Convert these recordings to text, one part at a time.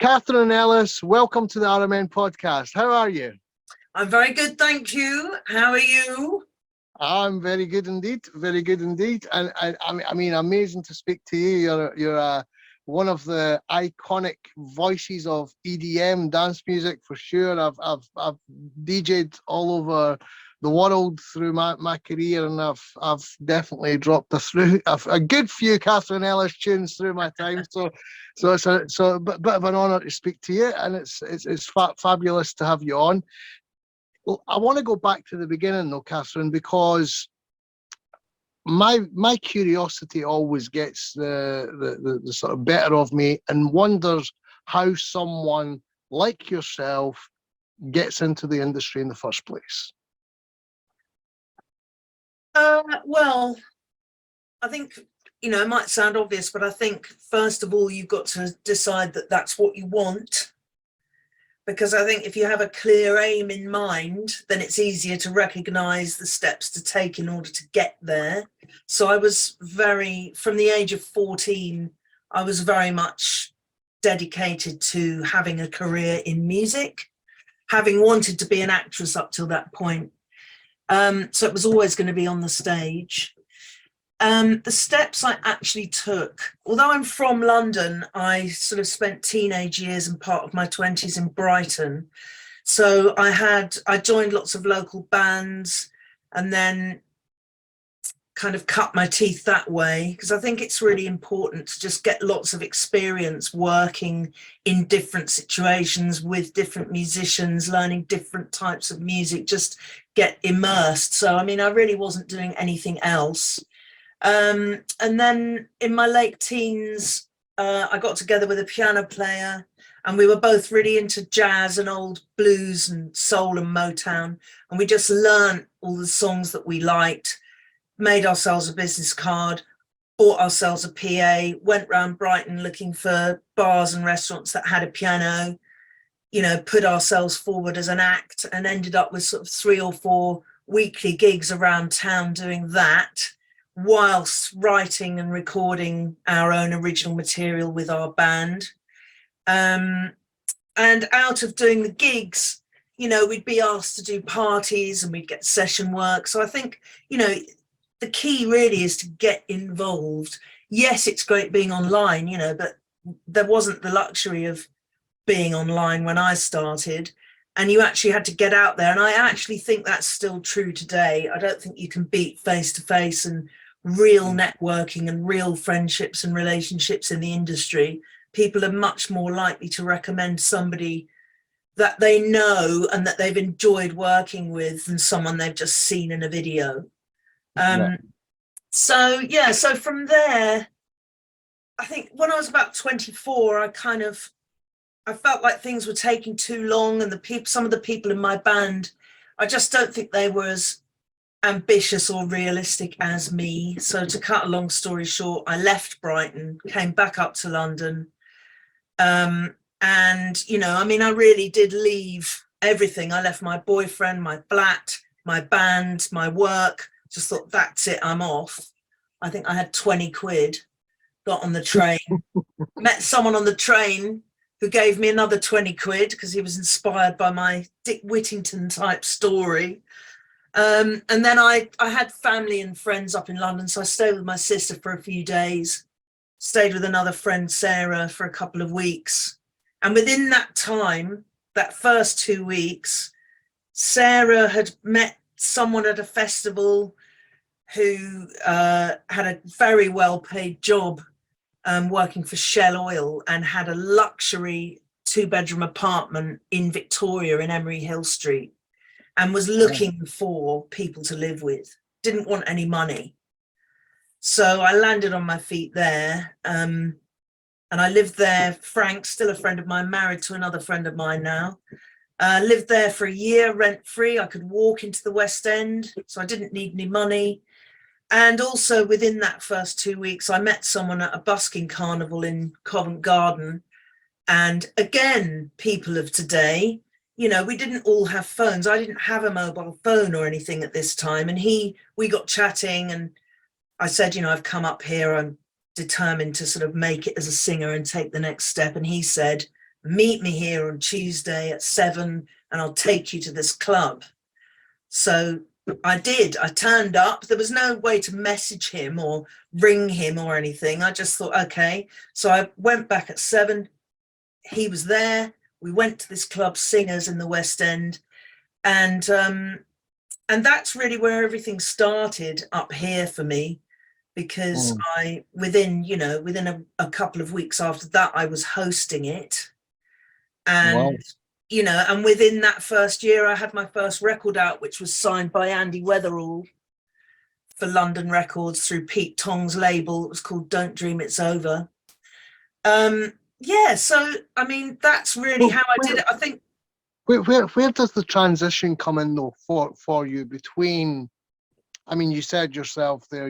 Katherine Ellis, welcome to the RMN podcast. How are you? I'm very good, thank you. How are you? I'm very good indeed, very good indeed. And I mean, amazing to speak to you. You're one of the iconic voices of EDM dance music for sure. I've DJed all over the world through my career, and I've definitely dropped a good few Katherine Ellis tunes through my time. So it's a bit of an honour to speak to you, and it's fabulous to have you on. Well, I want to go back to the beginning though, Katherine, because my curiosity always gets the sort of better of me and wonders how someone like yourself gets into the industry in the first place. Well, I think, it might sound obvious, but I think first of all, you've got to decide that that's what you want. Because I think if you have a clear aim in mind, then it's easier to recognize the steps to take in order to get there. So I was from the age of 14, I was very much dedicated to having a career in music, having wanted to be an actress up till that point. So it was always going to be on the stage. The steps I actually took, although I'm from London, I sort of spent teenage years and part of my 20s in Brighton. So I joined lots of local bands and then kind of cut my teeth that way, because I think it's really important to just get lots of experience working in different situations with different musicians, learning different types of music, just get immersed. So, I mean, I really wasn't doing anything else. And then in my late teens, I got together with a piano player, and we were both really into jazz and old blues and soul and Motown. And we just learned all the songs that we liked, made ourselves a business card, bought ourselves a PA, went round Brighton looking for bars and restaurants that had a piano, put ourselves forward as an act, and ended up with sort of 3 or 4 weekly gigs around town doing that, whilst writing and recording our own original material with our band. And out of doing the gigs, we'd be asked to do parties and we'd get session work. So I think, the key really is to get involved. Yes, it's great being online, but there wasn't the luxury of being online when I started, and you actually had to get out there. And I actually think that's still true today. I don't think you can beat face-to-face and real networking and real friendships and relationships in the industry. People are much more likely to recommend somebody that they know and that they've enjoyed working with than someone they've just seen in a video. So from there, I think when I was about 24, I felt like things were taking too long, and some of the people in my band, I just don't think they were as ambitious or realistic as me. So to cut a long story short, I left Brighton, came back up to London. And, I really did leave everything. I left my boyfriend, my flat, my band, my work, just thought, that's it, I'm off. I think I had 20 quid, got on the train, met someone on the train who gave me another 20 quid because he was inspired by my Dick Whittington type story. And then I had family and friends up in London, so I stayed with my sister for a few days, stayed with another friend, Sarah, for a couple of weeks. And within that time, that first 2 weeks, Sarah had met someone at a festival who had a very well-paid job working for Shell Oil, and had a luxury 2-bedroom apartment in Victoria in Emery Hill Street, and was looking for people to live with, didn't want any money. So I landed on my feet there, and I lived there. Frank, still a friend of mine, married to another friend of mine now, lived there for a year, rent-free. I could walk into the West End, so I didn't need any money. And also within that first 2 weeks, I met someone at a busking carnival in Covent Garden. And again, people of today, we didn't all have phones. I didn't have a mobile phone or anything at this time. And we got chatting, and I said, I've come up here, I'm determined to sort of make it as a singer and take the next step. And he said, meet me here on Tuesday at 7 and I'll take you to this club. So I did. I turned up. There was no way to message him or ring him or anything. I just thought, okay. So I went back at 7. He was there. We went to this club, Singers, in the West End. And that's really where everything started up here for me, because within a couple of weeks after that, I was hosting it. And and within that first year, I had my first record out, which was signed by Andy Weatherall for London Records through Pete Tong's label. It was called Don't Dream It's Over. So I mean, that's really how I did it. I think. Where does the transition come in though for you between? I mean, you said yourself there,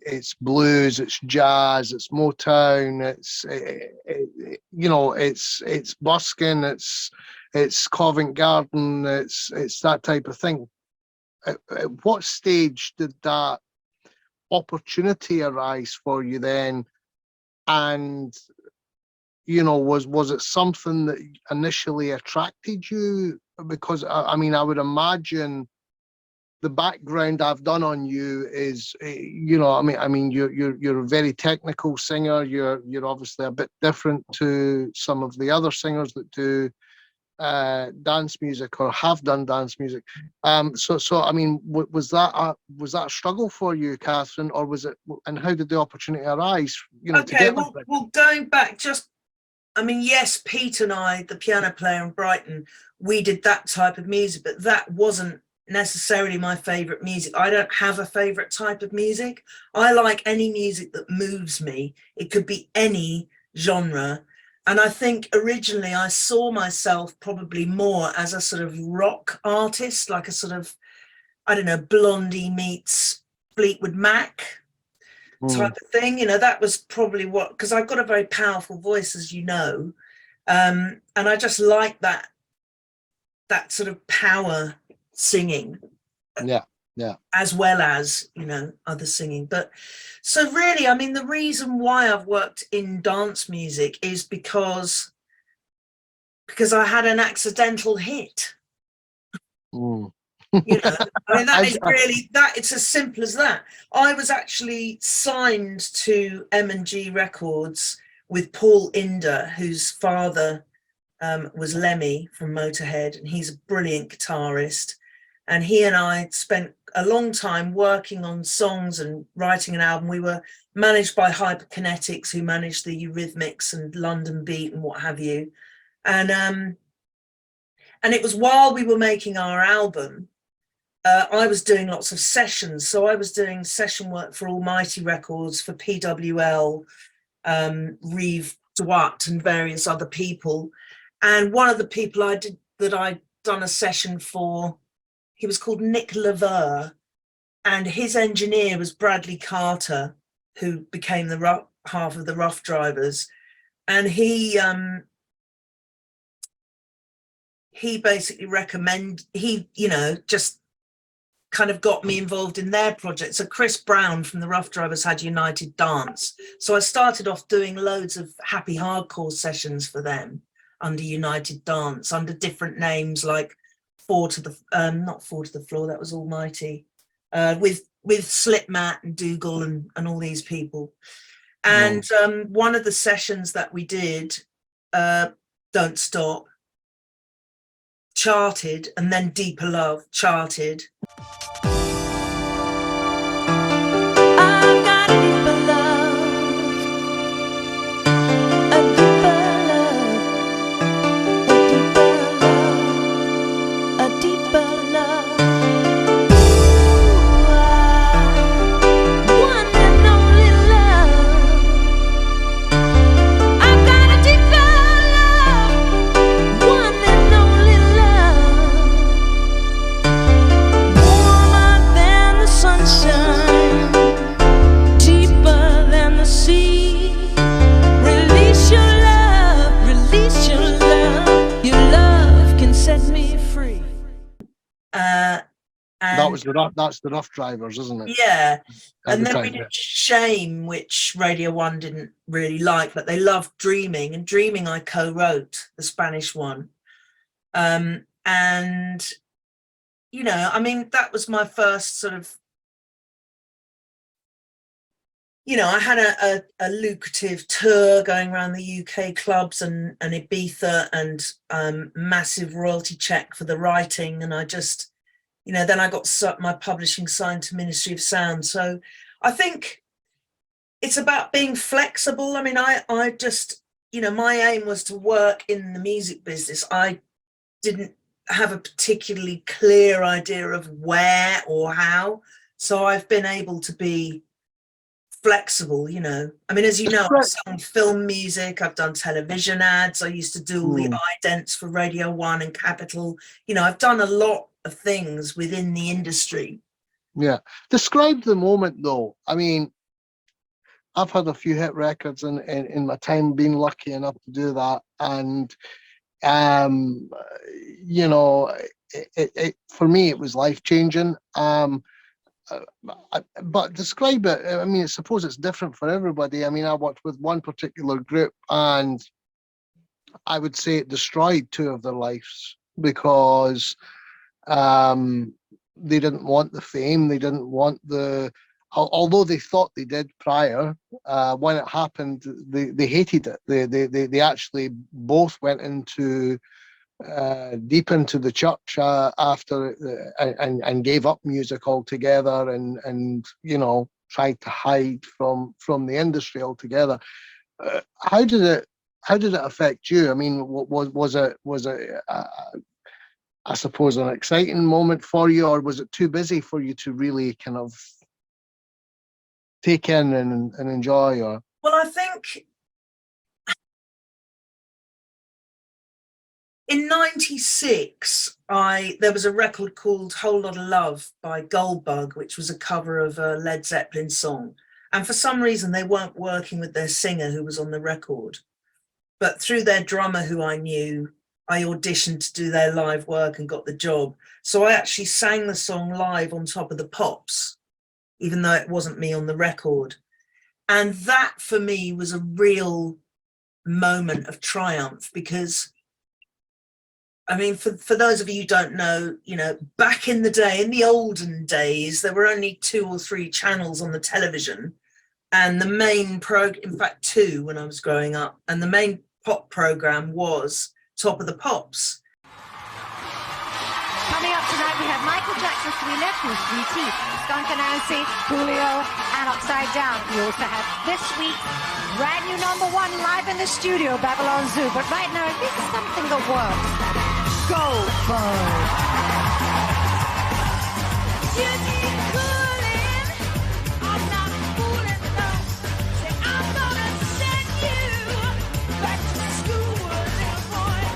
it's blues, it's jazz, it's Motown, it's busking, it's Covent Garden, it's that type of thing. At what stage did that opportunity arise for you then? And was it something that initially attracted you? Because I mean, I would imagine the background I've done on you is, you're a very technical singer. You're obviously a bit different to some of the other singers that do dance music or have done dance music. So I mean, was that a struggle for you, Katherine, or was it? And how did the opportunity arise? Okay, well, going back yes, Pete and I, the piano player in Brighton, we did that type of music, but that wasn't necessarily my favorite music. I don't have a favorite type of music. I like any music that moves me. It could be any genre. And I think originally I saw myself probably more as a sort of rock artist, like a sort of, I don't know, Blondie meets Fleetwood Mac type of thing. That was probably because I've got a very powerful voice, as you know. And I just like that sort of power singing, as well as other singing. But so really, I mean, the reason why I've worked in dance music is because I had an accidental hit. I mean, that is really that. It's as simple as that. I was actually signed to M&G Records with Paul Inder, whose father was Lemmy from Motorhead, and he's a brilliant guitarist. And he and I spent a long time working on songs and writing an album. We were managed by Hyperkinetics, who managed the Eurythmics and London Beat and what have you. And it was while we were making our album, I was doing lots of sessions. So I was doing session work for Almighty Records, for PWL, Reeve Duat, and various other people. And one of the people I'd done a session for, he was called Nick Lever, and his engineer was Bradley Carter, who became the half of the Rough Drivers. And he basically just kind of got me involved in their project. So Chris Brown from the Rough Drivers had United Dance. So I started off doing loads of happy hardcore sessions for them under United Dance, under different names, like not Four to the Floor, that was Almighty, with Slipmatt and Dougal and all these people. And one of the sessions that we did, Don't Stop, charted, and then Deeper Love charted. was the that's the Rough Drivers, isn't it? Yeah. At And the then we time, did yeah. Shame, which Radio 1 didn't really like, but they loved Dreaming. And Dreaming I co-wrote, the Spanish one. And, you know, I mean, that was my first sort of, you know, I had a lucrative tour going around the UK clubs and Ibiza, and massive royalty check for the writing. And I just, you know, then I got my publishing signed to Ministry of Sound. So I think it's about being flexible. I mean, I just, you know, my aim was to work in the music business. I didn't have a particularly clear idea of where or how. So I've been able to be flexible, you know. I mean, as you know, I've sung film music, I've done television ads, I used to do all the idents for Radio 1 and Capital. You know, I've done a lot of things within the industry. Yeah. Describe the moment, though. I mean, I've had a few hit records in my time, being lucky enough to do that. And, you know, for me, it was life-changing. But describe it. I mean, I suppose it's different for everybody. I mean, I worked with one particular group, and I would say it destroyed two of their lives because they didn't want the fame. They didn't want although they thought they did prior. When it happened, they hated it. They actually both went into deep into the church after and gave up music altogether, and you know, tried to hide from the industry altogether. How did it affect you? I mean, was it I suppose an exciting moment for you, or was it too busy for you to really kind of take in and enjoy? Or Well, I think in '96, there was a record called Whole Lot of Love by Goldbug, which was a cover of a Led Zeppelin song. And for some reason, they weren't working with their singer who was on the record. But through their drummer, who I knew, I auditioned to do their live work and got the job. So I actually sang the song live on Top of the Pops, even though it wasn't me on the record. And that for me was a real moment of triumph, because I mean, for those of you who don't know, you know, back in the day, in the olden days, there were only 2 or 3 channels on the television, and the main in fact 2 when I was growing up, and the main pop program was Top of the Pops. Coming up tonight, we have Michael Jackson's 3 nephews, 3 Teeth, Skunk Anansi, Coolio, and Upside Down. We also have this week's brand new #1 live in the studio, Babylon Zoo. But right now, it needs something that works. Goldberg. You need cooling. I'm not fooling, no. Say I'm gonna send you back to school, little boy.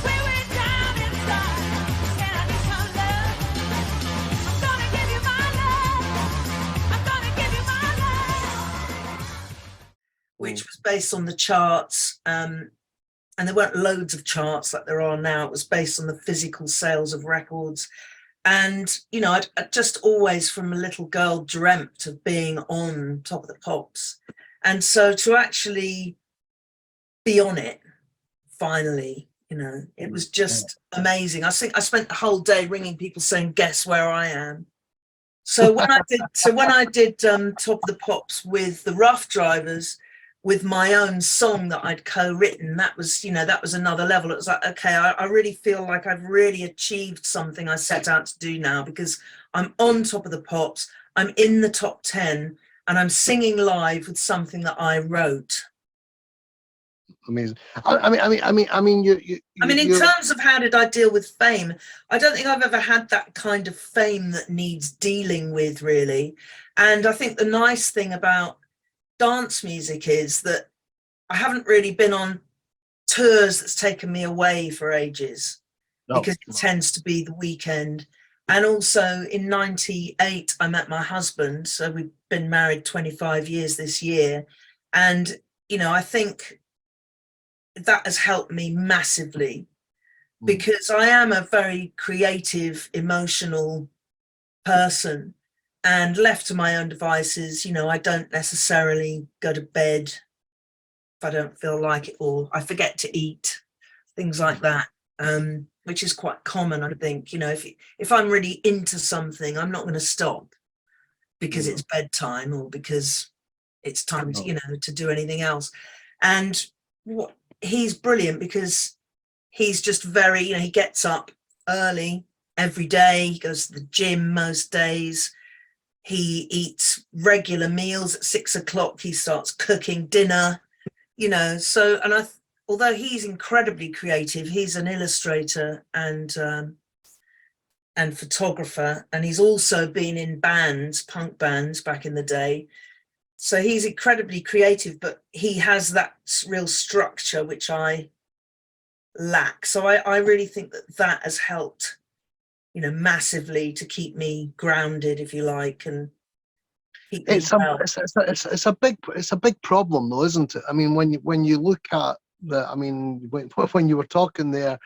Way down inside. Can I get some love? I'm gonna give you my love. I'm gonna give you my love. Which was based on the charts. And there weren't loads of charts like there are now. It was based on the physical sales of records. And, you know, I'd just always from a little girl dreamt of being on Top of the Pops. And so to actually be on it, finally, you know, it was just amazing. I think I spent the whole day ringing people saying, guess where I am. So when I did Top of the Pops with the Rough Drivers, with my own song that I'd co-written, that was, you know, that was another level. It was like, okay, I really feel like I've really achieved something I set out to do now, because I'm on Top of the Pops, I'm in the top 10, and I'm singing live with something that I wrote. amazing. I mean, in terms of how did I deal with fame, I don't think I've ever had that kind of fame that needs dealing with, really. And I think the nice thing about dance music is that I haven't really been on tours that's taken me away for ages, because it tends to be the weekend. And also in '98, I met my husband. So we've been married 25 years this year. And, you know, I think that has helped me massively, because I am a very creative, emotional person, and left to my own devices, you know, I don't necessarily go to bed if I don't feel like it, or I forget to eat, things like that, which is quite common, I think. You know, if I'm really into something, I'm not going to stop because it's bedtime or because it's time to, you know, to do anything else. And what he's brilliant because he's just very, you know, he gets up early every day, he goes to the gym most days, he eats regular meals at 6 o'clock, he starts cooking dinner, you know. So, and although he's incredibly creative, he's an illustrator and photographer, and he's also been in bands, punk bands back in the day. So he's incredibly creative, but he has that real structure, which I lack. So I really think that has helped, you know, massively to keep me grounded, if you like, and keep me well. It's a big problem though, isn't it? I mean, when you look at I mean, when you were talking there,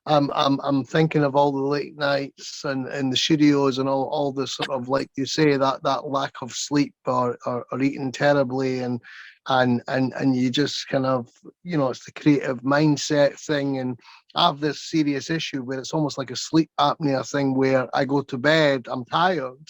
I'm thinking of all the late nights and in the studios and all the sort of, like you say, that lack of sleep or eating terribly, and you just kind of, you know, it's the creative mindset thing. And I have this serious issue where it's almost like a sleep apnea thing, where I go to bed, I'm tired,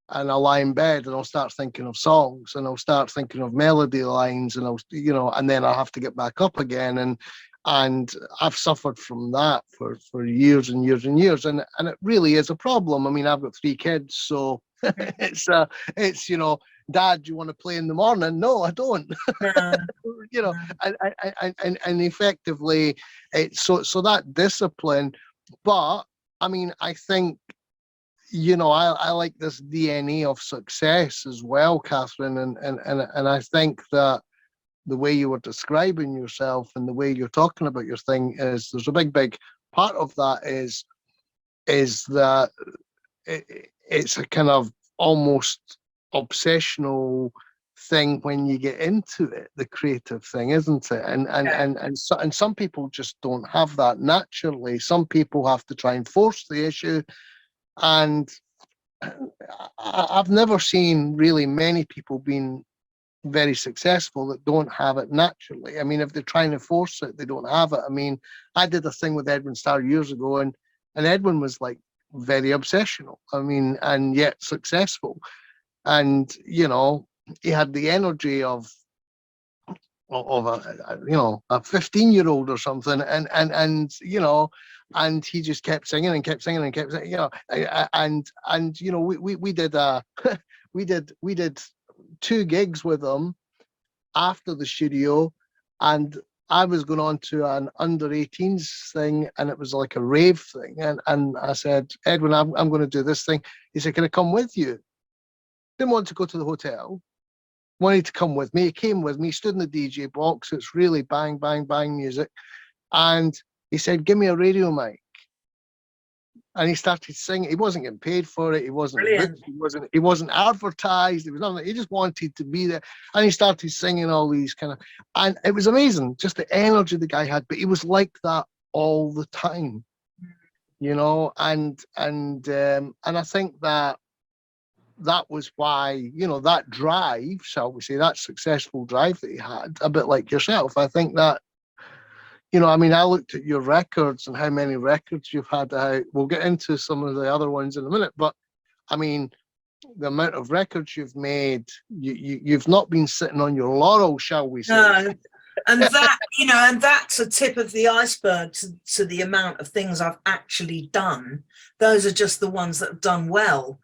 and I'll lie in bed and I'll start thinking of songs and I'll start thinking of melody lines, and I'll, you know, and then I'll have to get back up again. And I've suffered from that for years and years and years, and it really is a problem. I mean, I've got 3 kids, so it's you know, Dad, do you want to play in the morning? No, I don't. You know, and effectively, it's so that discipline. But I mean, I think, you know, I like this DNA of success as well, Katherine, and I think that the way you were describing yourself and the way you're talking about your thing is, there's a big part of that is that it's a kind of almost obsessional thing when you get into it, the creative thing, isn't it? And some people just don't have that naturally. Some people have to try and force the issue, and I've never seen really many people being very successful that don't have it naturally. I mean, if they're trying to force it, they don't have it. I mean, I did a thing with Edwin Starr years ago, and Edwin was like very obsessional. I mean, and yet successful. And, you know, he had the energy of a, you know, a 15-year-old or something, and you know, and he just kept singing and kept singing and kept singing, you know, and you know, we did we did 2 gigs with him after the studio, and I was going on to an under-18s thing, and it was like a rave thing, and I said, Edwin, I'm going to do this thing. He said, can I come with you? Didn't want to go to the hotel, wanted to come with me. He came with me, stood in the DJ box. It's really bang, bang, bang music. And he said, give me a radio mic. And he started singing. He wasn't getting paid for it. He wasn't booked. He wasn't advertised. It was nothing. He just wanted to be there. And he started singing all these kind of, and it was amazing, just the energy the guy had. But he was like that all the time, you know. And I think that was why, you know, that drive, shall we say, that successful drive that he had, a bit like yourself. I think that, you know, I mean, I looked at your records and how many records you've had out. We'll get into some of the other ones in a minute, but I mean, the amount of records you've made, you've not been sitting on your laurels, shall we say. No. And that, you know, and that's a tip of the iceberg to the amount of things I've actually done. Those are just the ones that have done well.